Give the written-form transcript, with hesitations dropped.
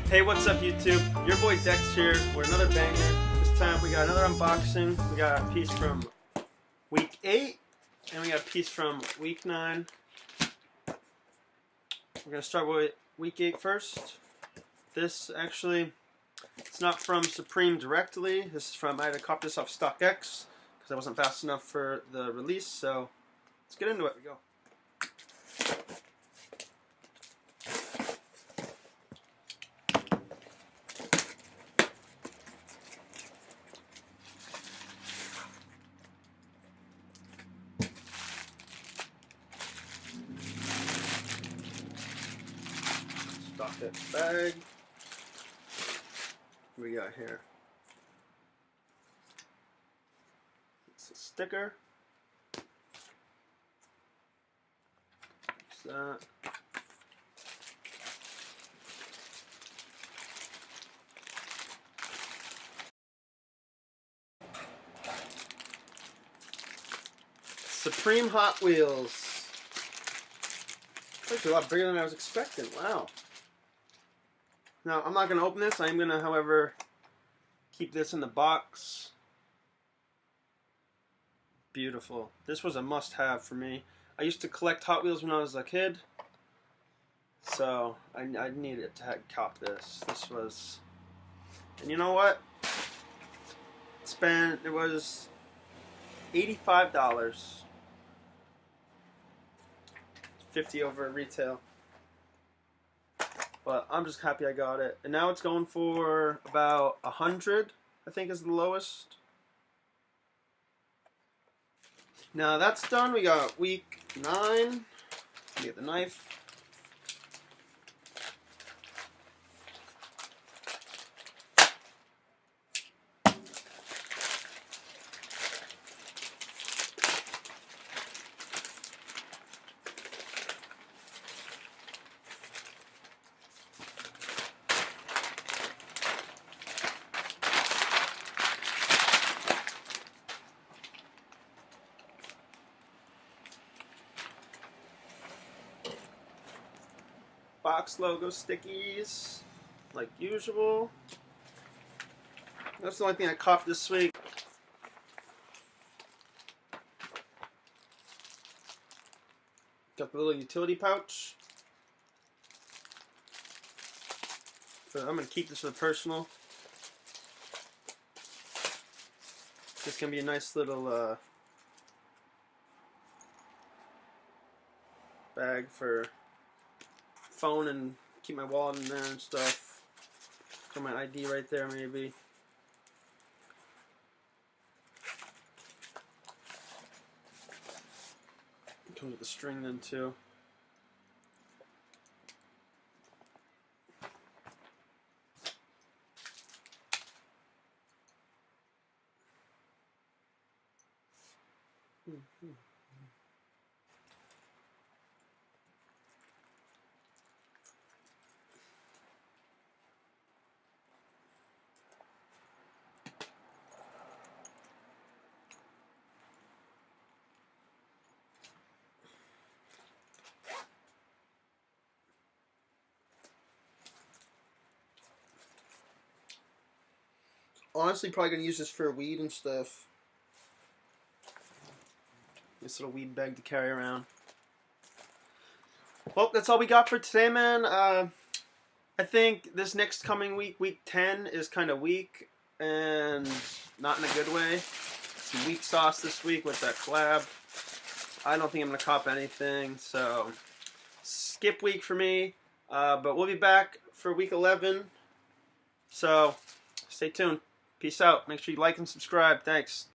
Hey, what's up YouTube? Your boy Dex here with another banger. This time we got another unboxing. We got a piece from week 8 and we got a piece from week 9. We're going to start with week 8 first. This actually, it's not from Supreme directly. This is from, I had to cop this off StockX because I wasn't fast enough for the release. So let's get into it. We go. StockX bag. What we got here? It's a sticker. What's that? Supreme Hot Wheels. It's actually a lot bigger than I was expecting. Wow. Now, I'm not going to open this. I'm going to, however, keep this in the box. Beautiful. This was a must-have for me. I used to collect Hot Wheels when I was a kid. So, I needed to cop this. This was... And you know what? It was $85. 50 over retail. But I'm just happy I got it. And now it's going for about 100, I think is the lowest. Now that's done. We got week 9. We get the knife. Box logo stickies, like usual. That's the only thing I copped this week. Got the little utility pouch. So I'm gonna keep this for the personal. This can be a nice little bag for phone and keep my wallet in there and stuff. Got my ID right there, maybe. It comes with the string then too. Honestly, probably gonna use this for weed and stuff. This little weed bag to carry around. Well, that's all we got for today, man. I think this next coming week, week 10, is kind of weak, and not in a good way. Some weak sauce this week with that collab. I don't think I'm gonna cop anything, so skip week for me. But we'll be back for week 11. So stay tuned. Peace out. Make sure you like and subscribe. Thanks.